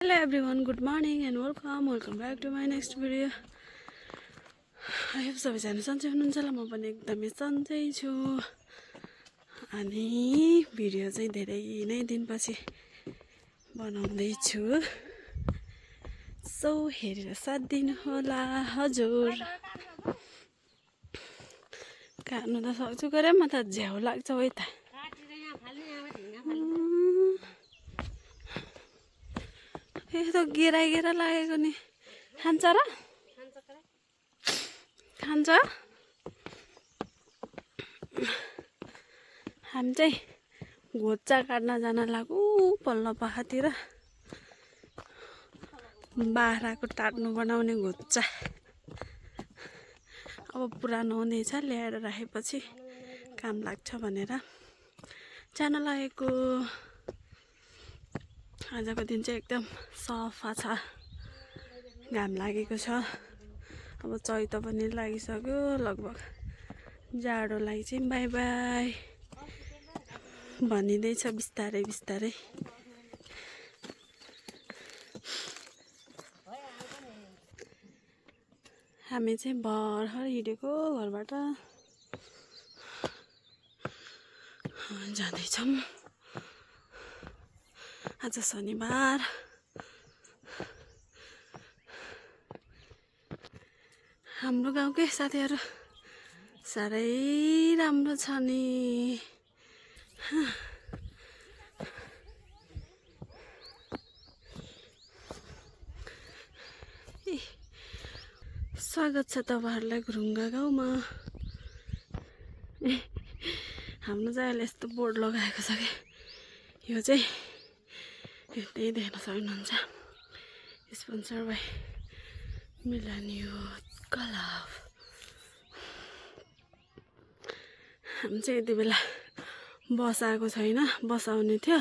Hello everyone, good morning and welcome back to my next video. I hope सबैजना सन्चै हुनुहुन्छ होला। म पनि एकदमै सन्चै छु। अनि भिडियो चाहिँ धेरै नै दिनपछि बनाउँदै छु। सो हेरेर साथ दिनु होला हजुर। काट्नु त सक्छु गरे म त झ्याउ लाग्छ है त। ए त गेरा लागेको नि खान्छ र खान्छ। हामी चाहिँ घोच्चा काट्न जान लाग्यो पल्लो पाखातिर। बाख्राको टाट्नु बनाउने घोच्चा अब पुरानो हुँदैछ, ल्याएर राखेपछि काम लाग्छ भनेर जान लागेको। आजको दिन चाहिँ एकदम सफा छ, घाम लागेको छ। अब चैत पनि लागिसक्यो लगभग। जाडोलाई चाहिँ बाई बाई भनिँदैछ बिस्तारै बिस्तारै। हामी चाहिँ भर्खर हिँडेको घरबाट जाँदैछौँ। आज शनिबार। हाम्रो गाउँकै साथीहरू साह्रै राम्रो छ नि। स्वागत छ तपाईहरुलाई घुरुङ्गा गाउँमा। हाम्रो चाहिँ अहिले यस्तो बोर्ड लगाएको छ कि यो चाहिँ यतै देख्न सक्नुहुन्छ। Sponsor by Milanio club. हामी चाहिँ यति बेला बस आएको छैन, बस आउने थियो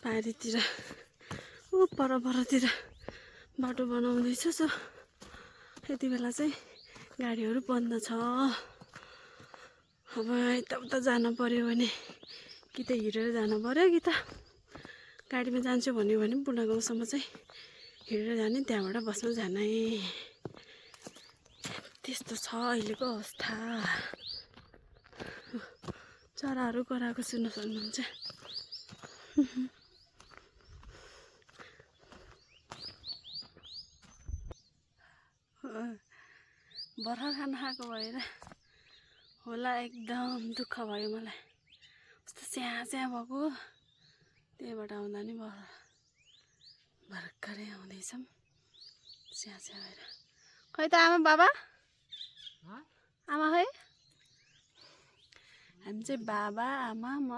पारीतिर ऊ परतिर बाटो बनाउँदैछ। सो यति बेला चाहिँ गाडीहरू बन्द छ। अब यताउता जानु पर्यो भने कि त हिँडेर जानु पर्यो कि त गाडीमा जान्छु भन्यो भने बुढा गाउँसम्म चाहिँ हिँडेर जाने, त्यहाँबाट बसमा जाने। त्यस्तो छ अहिलेको अवस्था। चराहरू कराएको सुन्न सक्नुहुन्छ। भर्खर खाना खाएको भएर होला एकदम दुःख भयो मलाई। कस्तो स्याहाँ भएको, त्यहीबाट आउँदा नि भर्खरै आउँदैछौँ स्याहाँ भएर। खै त आमा बाबा आमा खै। हामी चाहिँ बाबा आमा म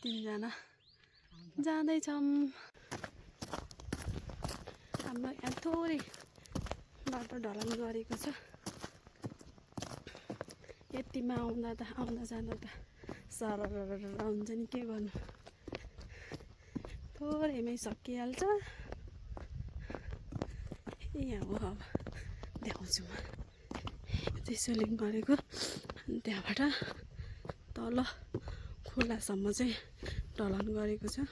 तीनजना जाँदैछौँ। हाम्रो यहाँ थोरै बाटो ढलान गरेको छ। यतिमा आउँदा जाँदा त सरर हुन्छ नि, के गर्नु। थोरैमै सकिहाल्छ। यहाँ हो अब देखाउँछु म। त्यसो लिङ्क गरेको अनि त्यहाँबाट तल खोलासम्म चाहिँ ढलान गरेको छ।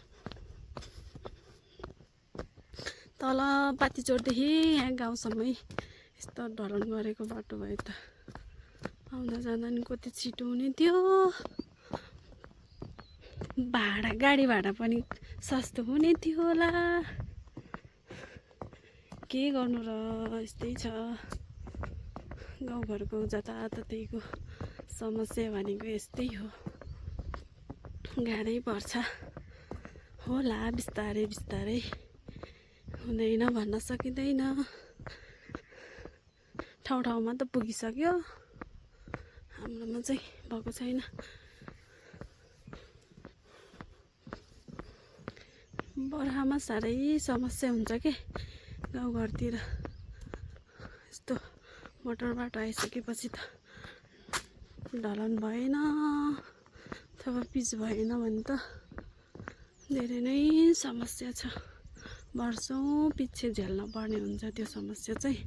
तल पातीचोरदेखि यहाँ गाउँसम्मै यस्तो ढलान गरेको बाटो भयो त आउँदा जाँदा नि कति छिटो हुने थियो। गाडी भाडा पनि सस्तो हुने थियो होला। के गर्नु र, यस्तै छ गाउँघरको जताततैको समस्या भनेको यस्तै हो। गाह्रै पर्छ होला, बिस्तारै बिस्तारै हुँदैन भन्न सकिँदैन। ठाउँमा त पुगिसक्यो, हाम्रोमा चाहिँ भएको छैन। बर्खामा साह्रै समस्या हुन्छ के गाउँघरतिर। यस्तो मोटर बाटो आइसकेपछि त ढलान भएन अथवा पिच भएन भने त धेरै नै समस्या छ। वर्षौँ पछि झेल्न पर्ने हुन्छ त्यो समस्या चाहिँ।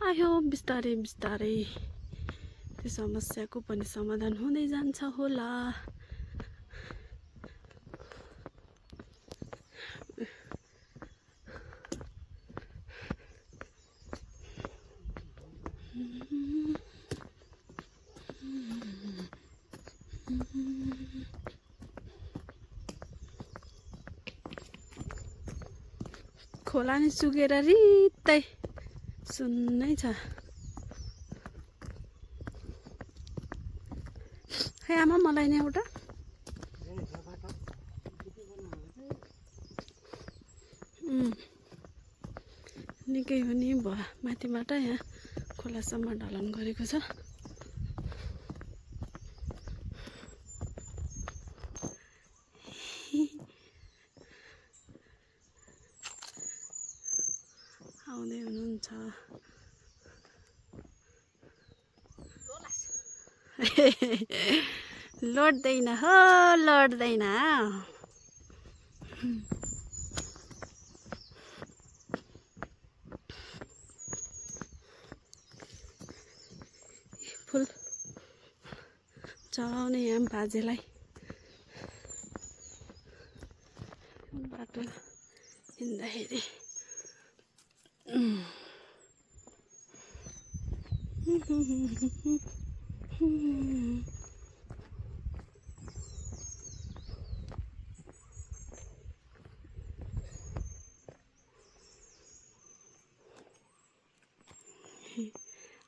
आयो बिस्तारै बिस्तारै त्यो समस्याको पनि समाधान हुँदै जान्छ होला। खोला नि सुकेर रित्तै सुन्नै छ। खै आमा मलाई नि एउटा निकै हो नि भयो माथिबाट यहाँ खोलासम्म ढलान गरेको छ। आउँदै हुनुहुन्छ लड्दैन हो लड्दैन। फुल चढाउने यहाँ बाजेलाई बाटो हिँड्दाखेरि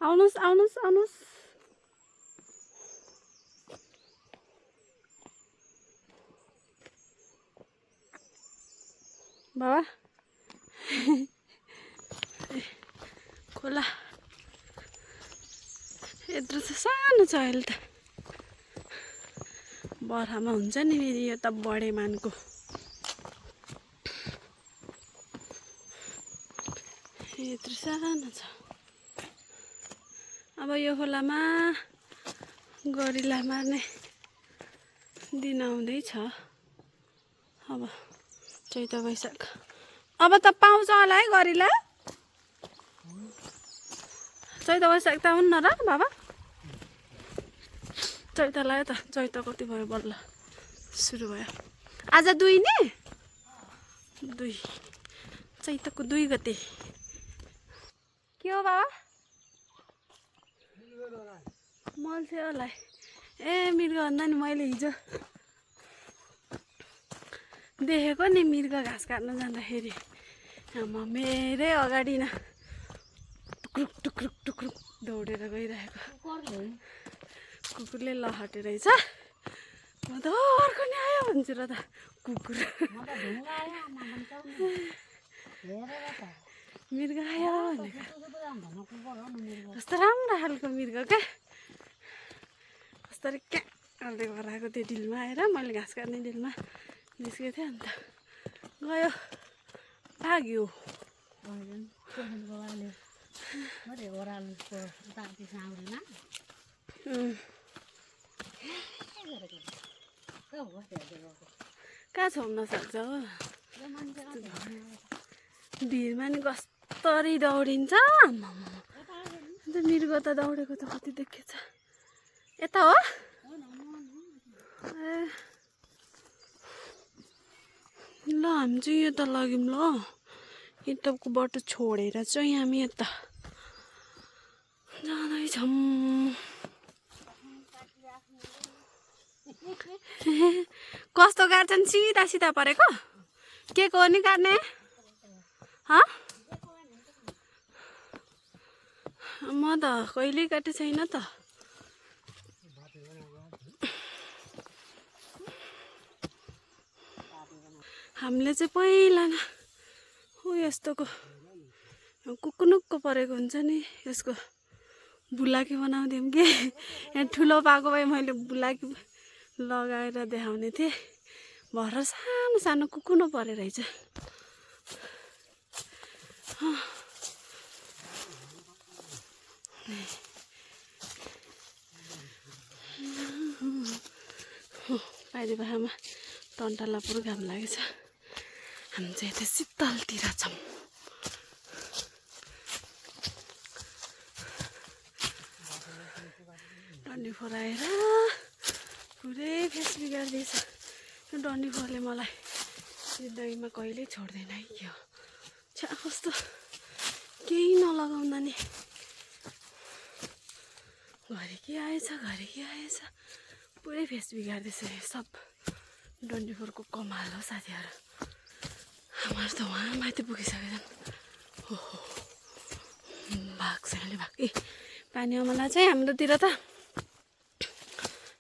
आउनुहोस् आउनुहोस् आउनुहोस्। बाबा खोला यत्रो छ सानो छ अहिले त। बर्खामा हुन्छ नि फेरि यो त बढेमानको यत्रो सानो छ। अब यो खोलामा गरिला मार्ने दिन आउँदैछ। अब चैत वैशाख अब त पाउँछ होला है गरिला। चैत वैशाख त हुन्न र बाबा? चैत लाग्यो त। चैत कति भयो बल्ल सुरु भयो। आज 2 नि 2 चैतको 2 गते के हो बाबा? मल्छ होला ए मृग भन्दा नि मैले हिजो देखेको नि मृग घाँस काट्न जाँदाखेरि आमा मेरै अगाडि न टुक्रुक टुक्रुक टुक्रुक दौडेर गइरहेको। कुकुरले लहटे रहेछ। म त अर्को नि आयो भन्छु र त कुकुर मृग आयो भनेको कस्तो राम्रो खालको मृग क्या। कस्तरी क्या हाल्दै गराएको त्यो डिलमा आएर मैले घाँस काट्ने डिलमा निस्केको थिएँ। अन्त गयो भाग्यो। कहाँ छोड्न सक्छ हो भिरमा नि कस्तरी दौडिन्छ। अन्त मृग त दौडेको त कति देखेछ। यता हो ए ल हामी चाहिँ यता लाग्यौँ ल। यताको बाटो छोडेर चाहिँ हामी यता जाँदैछौँ। कस्तो काट्छन् सिधा सिधा परेको के को नि काट्ने ह? म त कहिल्यै काटे छैन त। हामीले चाहिँ पहिला हो यस्तोको कुकुनुक्को परेको हुन्छ नि यसको बुलाकी बनाउँथ्यौँ कि यहाँ ठुलो पाएको भए मैले बुलाकी लगाएर देखाउने थिएँ। भर सानो सानो कुकुनो परे रहेछ। पाइले बाखामा टन्टाला पुरो घाम लागेछ। हामी चाहिँ यता शीतलतिर छौँ। डन्डी फोर आएर पुरै फेस बिगार्दैछ। यो डन्डी फोरले मलाई जिन्दगीमा कहिल्यै छोड्दैन है के हो। छ्या कस्तो केही नलगाउँदा नि घरि के आएछ घरि के आएछ पुरै फेस बिगार्दैछ सब 24 को कमाल हो साथीहरू हाम्रो त वहाँ माथि पुगिसकेछन् भाग्छले भाग ए पानी अमला चाहिँ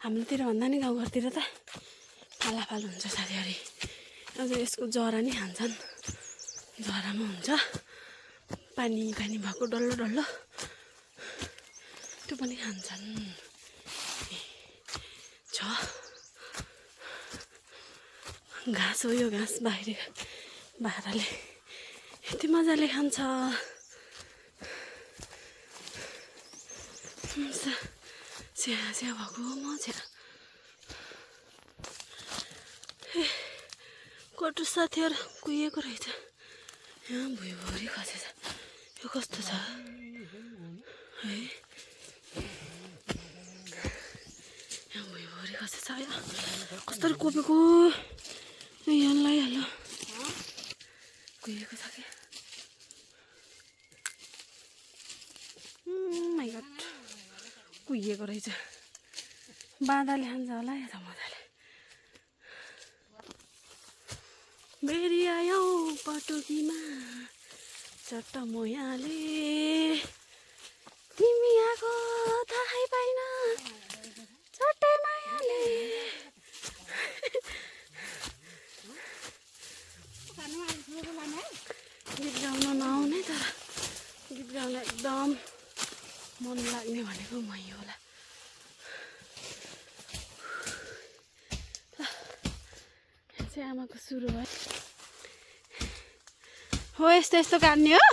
हाम्रोतिर भन्दा नि गाउँघरतिर त फालाफाल हुन्छ साथीहरू अझ यसको जरा नि खान्छन् जरामा हुन्छ पानी भएको डल्लो त्यो पनि खान्छन् छ घाँस हो यो घाँस बाख्राले यति मजाले खान्छ स्या भएको म छ्या कटु साथीहरू कुहिएको रहेछ यहाँ भुइँभरि खसेछ यो कस्तो छ है यहाँ भुइँभरि खसेछ कस्तो कोपेको यहाँ लगाइहाल्यो कुहिएको छ क्या माइ गड कुहिएको रहेछ बाँधाले खान्छ होला यता मजाले बेरी आयो पटुकीमा चट्ट मोयाले तिमी आएको थाहै पाइन चट्टै मायाले गीत गाउन नआउने तर गीत गाउन एकदम मन लाग्ने भनेको मै होला चाहिँ आमाको सुरु भयो हो यस्तो काट्ने हो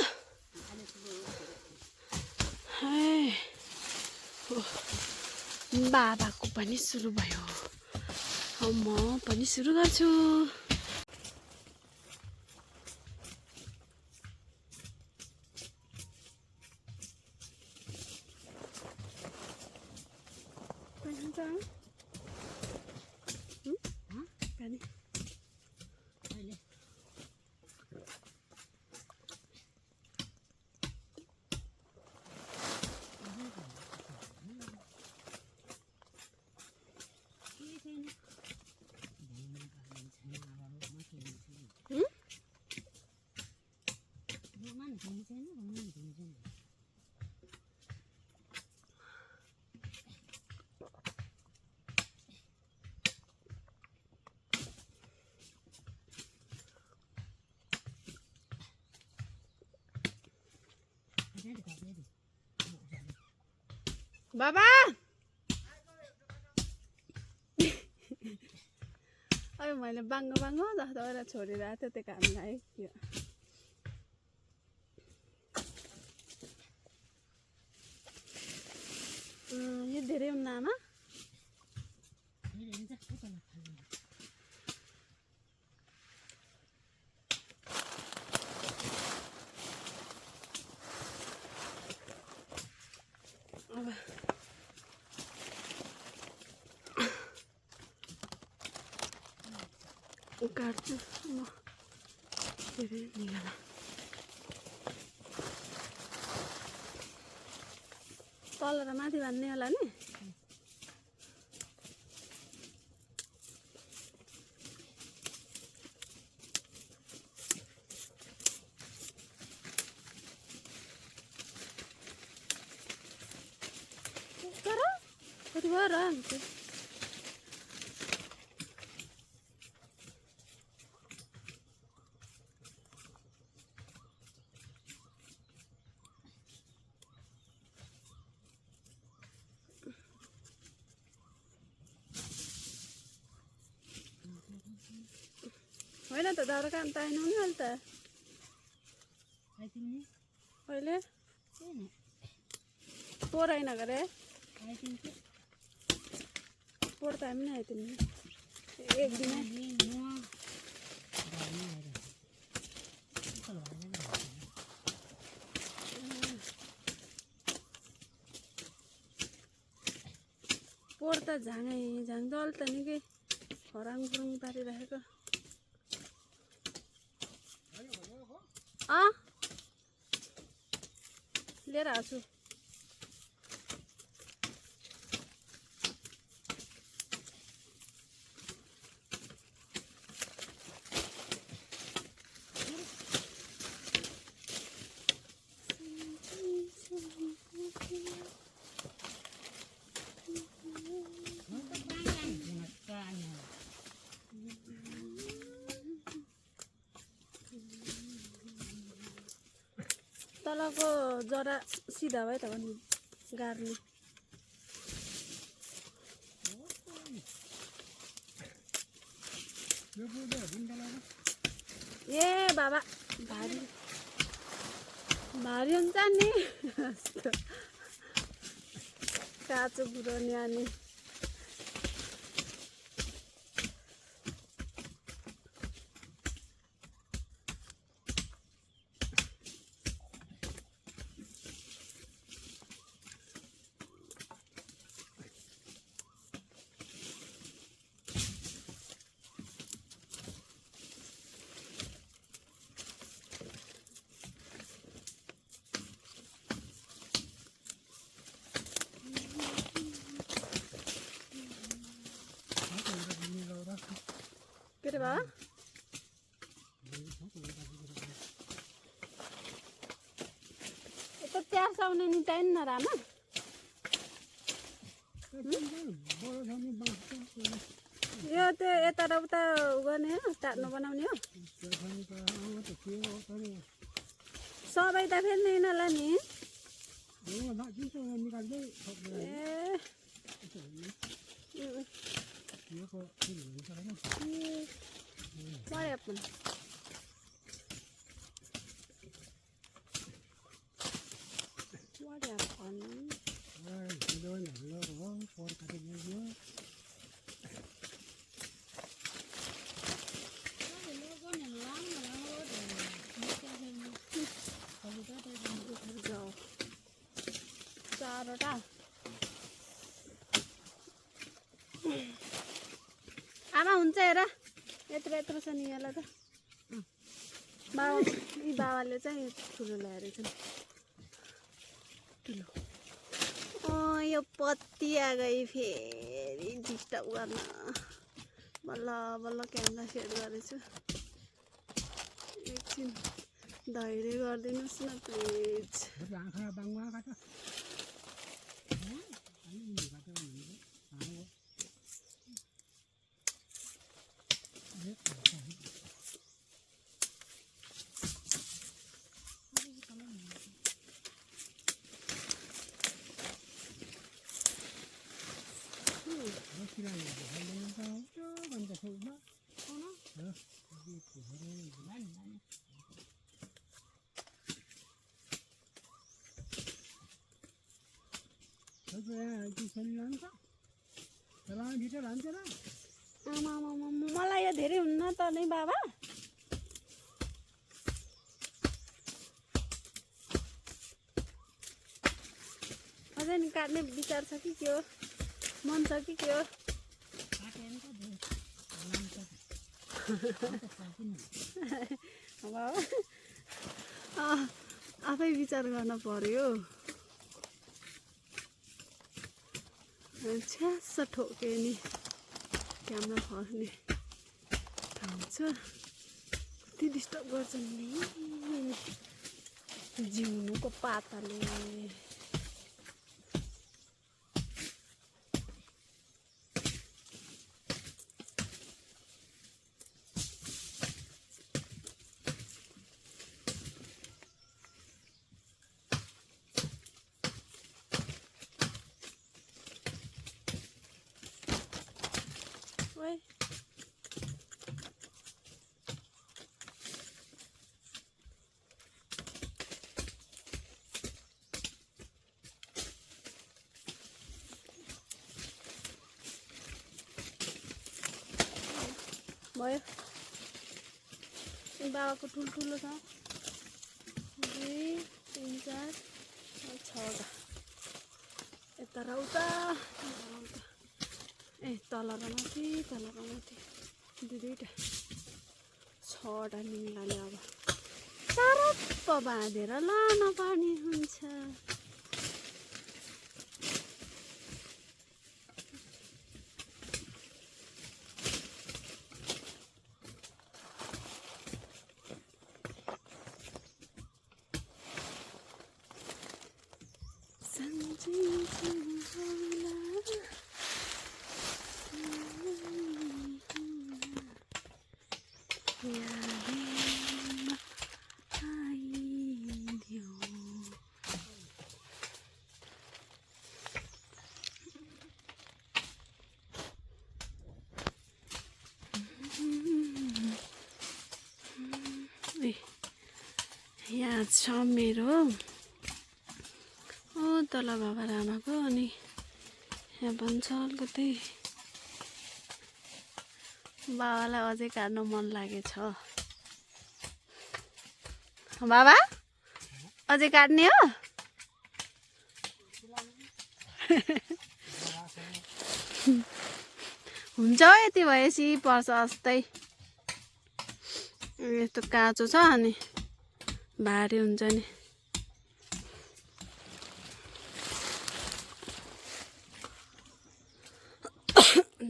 बाबाको पनि सुरु भयो म पनि सुरु गर्छु बाबा अब मैले बाङ्गो जस्तो गरेर छोडेर आएको त्यो काम लाग्यो यो धेरै हुन्न आमा काट्छु म धेरै निकाल तल र माथि भन्ने होला नि कति भयो र होइन त दाउरा काम त आएन नि अहिले त अहिले पोहोर आइन गरे पोहोर त हामी नै आइदिनु एक दिन पोहोर त झाङ जल त निकै खराङ खुरुङ पारिरहेको लिएर आउँछु तलको जरा सिधा भयो त भने गार्ने ए बाबा भारी भारी हुन्छ नि काँचो बुढो न्यानी के रे बाबा यता चिया साउने नि टाइम नरामा यो त्यो यता र उता गर्ने हो टाट्नु बनाउने हो सबै त फेरि नै नला नि What happened? What happened? आमा हुन्छ हेर यत्रो यत्रो छ नि यसलाई त बाबा यी बाबाले चाहिँ ठुलो ल्याएर छन् ठुलो यो पत्ती आ गई फेरि डिस्टर्ब गर्न बल्ल बल्ल क्यामेरा सेट गरेछु एकछिन धैर्य गरिदिनुहोस् न प्लिज मलाई यो धेरै हुन्न त नै बाबा अझै नि काट्ने विचार छ कि के हो मन छ कि के हो आफै विचार गर्न पर्यो छ्यास ठोके नि क्यामेरा फर्ने हुन्छ कति डिस्टर्ब गर्छन् नि जिउनुको पाताले Oi. भयो बाबाको ठुल्ठुलो छ 2 3 4 6वटा यता र उता ए तल र माथि दुईटा 6वटा निम्लाले अब सरप्प बाँधेर लान पर्ने हुन्छ Yeah. छ मेरो ओ तल बाबा आमाको अनि यहाँ पनि छ अलिकति बाबालाई अझै काट्न मन लागेछ बाबा अझै काट्ने हो हुन्छ हो यति भएपछि पर्छ जस्तै यस्तो काँचो छ अनि भारी हुन्छ नि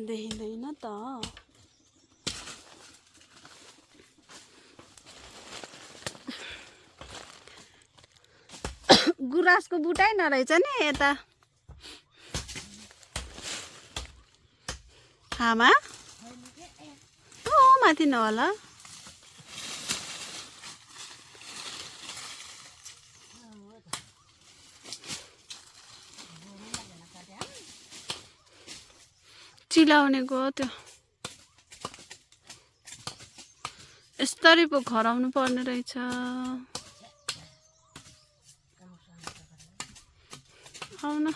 देखिँदैन त गुराँसको बुटै नरहेछ नि यता आमा ओ माथि नहोला चिलाउनेको त्यो यसरी पो खराउनु पर्ने रहेछ आउन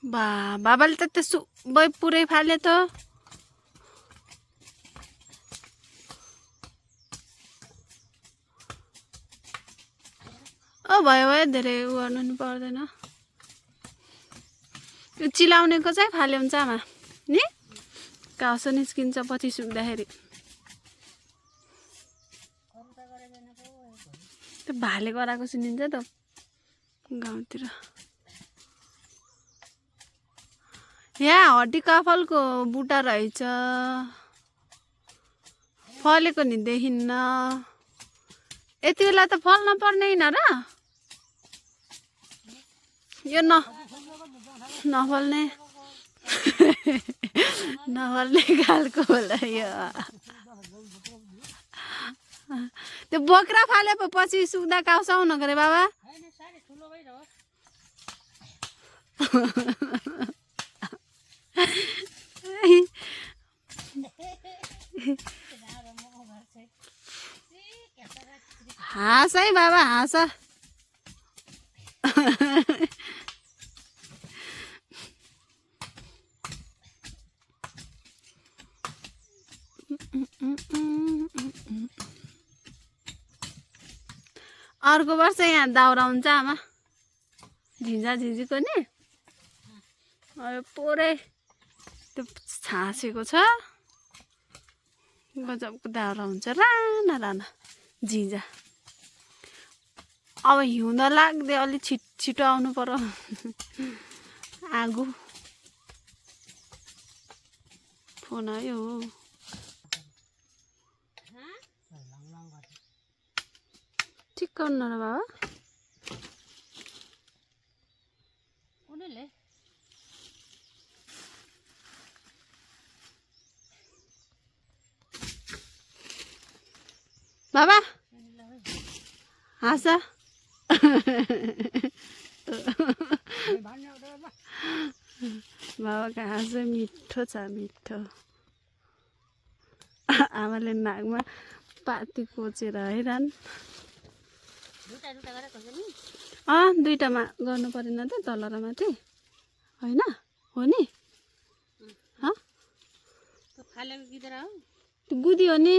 बाबाले त त्यसो पुरै फाले त भयो भयो धेरै उ गर्नु नि पर्दैन यो चिलाउनेको चाहिँ फाले हुन्छ आमा नि घाँस निस्किन्छ पछि सुक्दाखेरि त्यो भाले गराएको सुनिन्छ त गाउँतिर यहाँ हड्डी काफलको बुटा रहेछ फलेको नि देखिन्न यति बेला त फल्न पर्ने होइन र यो नफल्ने नफल्ने खालको होला यो त्यो बोक्रा फाले पछि सुक्दा काउसाउन गरे बाबा हाँस है बाबा हाँस अर्को वर्ष यहाँ दाउरा हुन्छ आमा झिझा झिझीको नि पुरै त्यो छासेको छ गजबको दाउरा हुन्छ राना राना झिझा अब हिउँद लाग्दै अलिक छिटो आउनु पर्यो आगो फोन आयो ठिक गर्नु र बाबा बाबा हाँस बाबाको हाँस मिठो छ मिठो आमाले नाकमा पाती कोचेर हैरान दुईटामा गर्नु परेन त तल र माथि होइन हो नि गुदी हो नि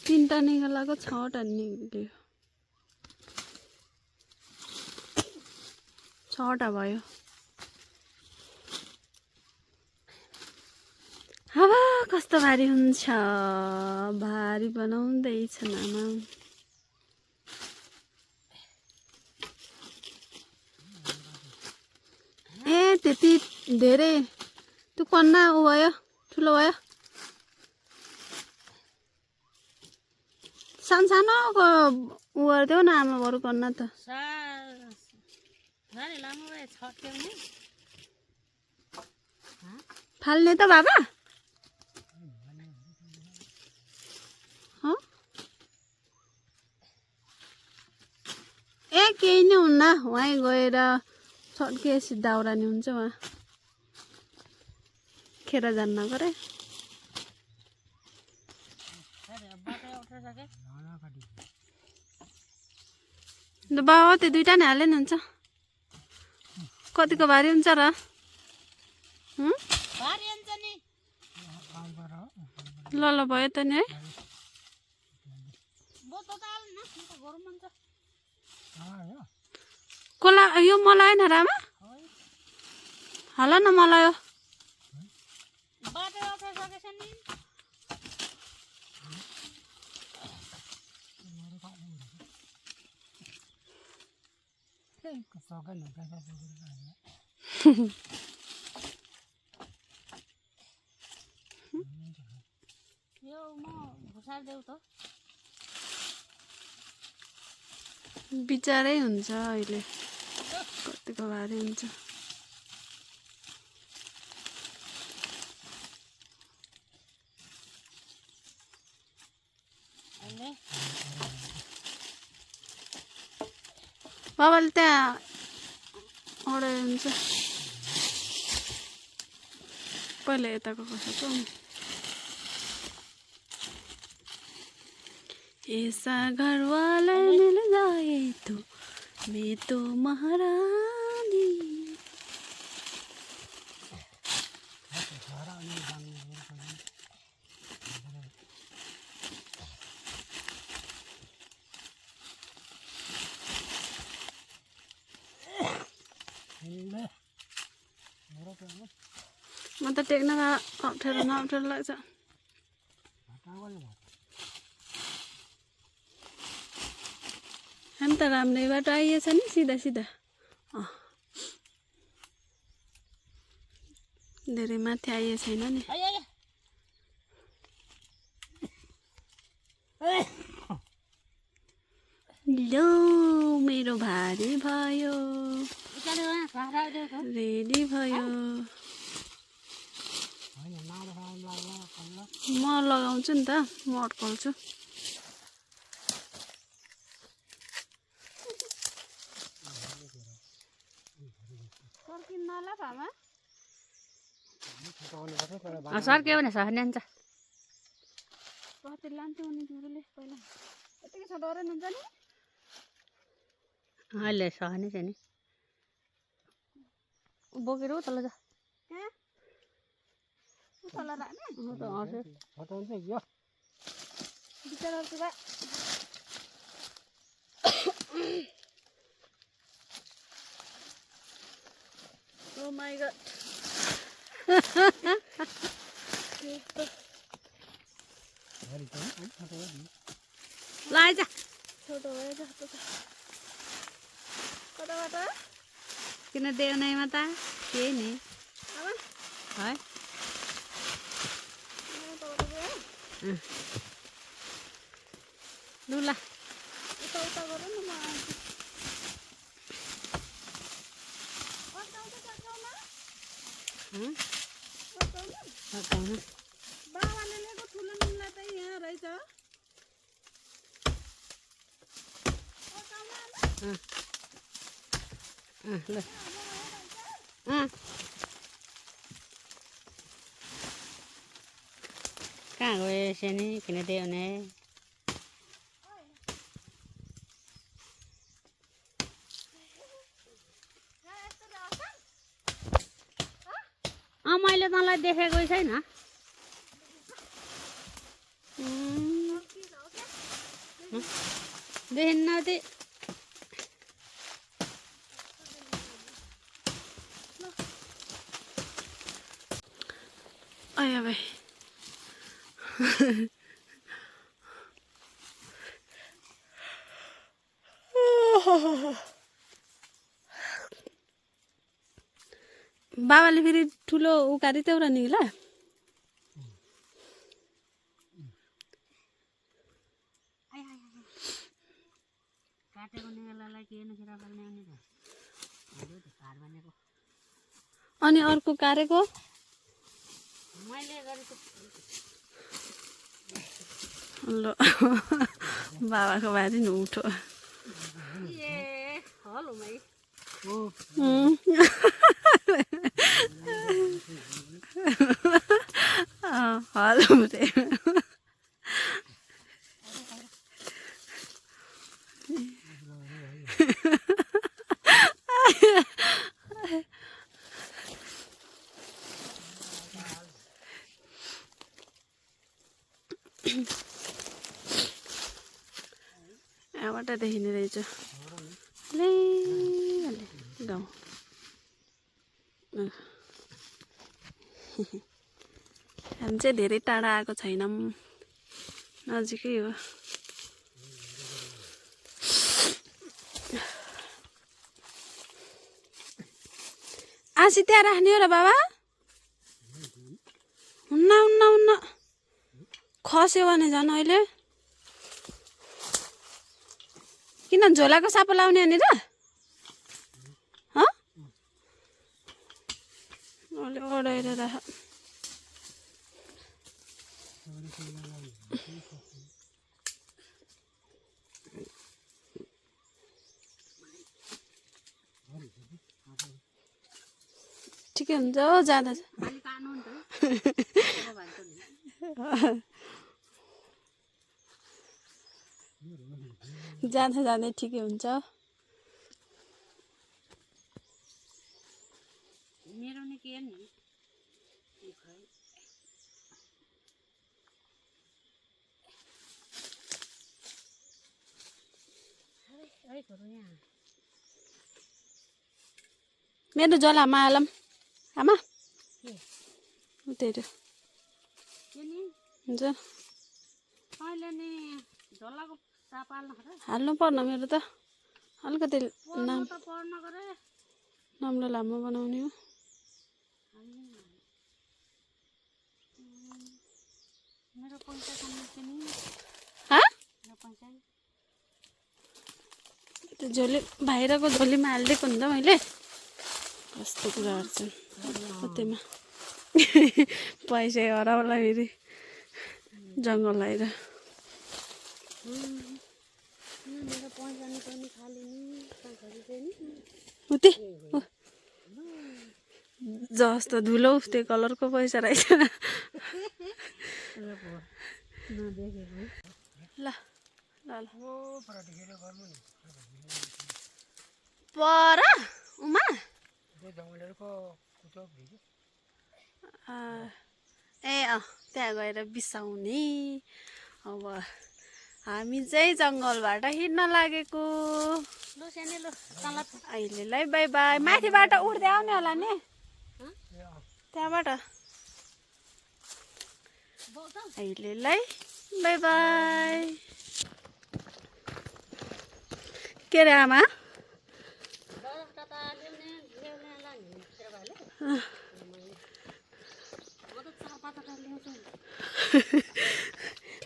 3टा निकालेको 6टा निक्ल्यो 6टा भयो अब कस्तो भारी हुन्छ भारी बनाउँदैछन् आमा त्यति धेरै त्यो कन्ना उ भयो ठुलो भयो सानसानोको उ गरिदेऊ न आमा बरु कन्ना त फाल्ने त बाबा केही नै हुन्न वहीँ गएर छड्केसी दाउरा नि हुन्छ वहाँ खेर जान्न गरे बाबा त्यो दुईटा नै हाले नि हुन्छ कतिको भारी हुन्छ र ल ल भयो त नि है कोला यो मलाई होइन रामा हाल न मलाई यो बिचारै हुन्छ अहिले कतिको भारी हुन्छ बाबाले त्यहाँ अडाइ हुन्छ पहिला यताको कसो ऐसा घर वाला मिल जाए तो मैं तो महारानी म त टेक्न अप्ठ्यारो नअप्ठ्यारो लाग्छ हामी त राम्रै बाटो आइएछ नि सिधा सिधा धेरै माथि आइए छैन नि लो मेरो भारी भयो रेडी भयो म लगाउँछु नि त म अड्काउँछु सर्क्यो भने सहने हुन्छ लान्थ्यो भने तिमीले पहिला यतिकै छ डरै हुन्छ नि अहिले सहने छ नि बोकेर तल जा तल राख्ने बिचरा पुरा Oh my god. लाइ जा छोटो भयो जस्तो छ कताबाट किन देउनैमा त के नि आमा है लु ल उता उता गरौँ न म आउँछु बाबाले ल्याएको ठुलो निम्ला त यहाँ रहेछ ल कहाँ गयो सानी किन देउने मैले तँलाई देखेकै छैन देखिन्न त्यो आया भाइ बाबाले फेरि ठुलो उकारि त्यौरा नि ल अनि अर्को कारेको ल बाबाको बारी नि उठो हजुर यहाँबाट देखिने रहेछ गाउँ हामी चाहिँ धेरै टाढा आएको छैनौँ नजिकै हो आसी त्यहाँ राख्ने हो र बाबा हुन्न हुन्न हुन्न खस्यो भने झन् अहिले किन झोलाको सापो लाउने अनि र अहिले ओढेर राख ठिकै हुन्छ हो जाँदा जाँदा जाँदै ठिकै हुन्छ मेरो नि के नि मेरो झोलामा हालम आमा त्यही हुन्छ हाल्नु पर्न मेरो त अलिकति राम्रो लामो बनाउने हो त्यो झोली बाहिरको झोलीमा हालिदिएको हुन्छ मैले कस्तो कुराहरू छन् कतैमा पैसा हराउला फेरि जङ्गल आएर उति जस्तो धुलो त्यो कलरको पैसा रहेछ ल ल पर उमा ए त्यहाँ गएर बिसाउने अब हामी चाहिँ जङ्गलबाट हिँड्न लागेको अहिलेलाई बाई बाई माथिबाट उठ्दै आउने होला नि त्यहाँबाट अहिलेलाई बाई बाई के अरे आमा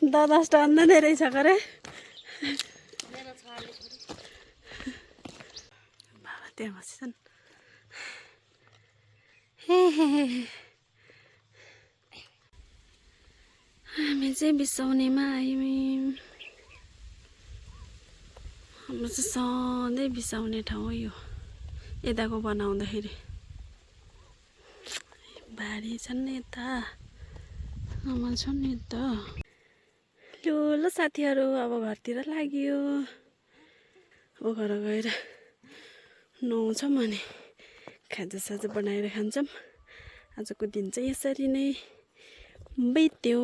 दस टन धेरै छ करे बाबा त्यहाँ बस्छन् हामी चाहिँ बिसाउनेमा आयौँ हाम्रो चाहिँ सधैँ बिसाउने ठाउँ हो यो यताको बनाउँदाखेरि बारी छन् यता आमा छन् नि त ल साथीहरू अब घरतिर लाग्यो अब घर गएर नुहाउँछौँ अनि खाजासाजा बनाएर खान्छौँ आजको दिन चाहिँ यसरी नै बित्यो।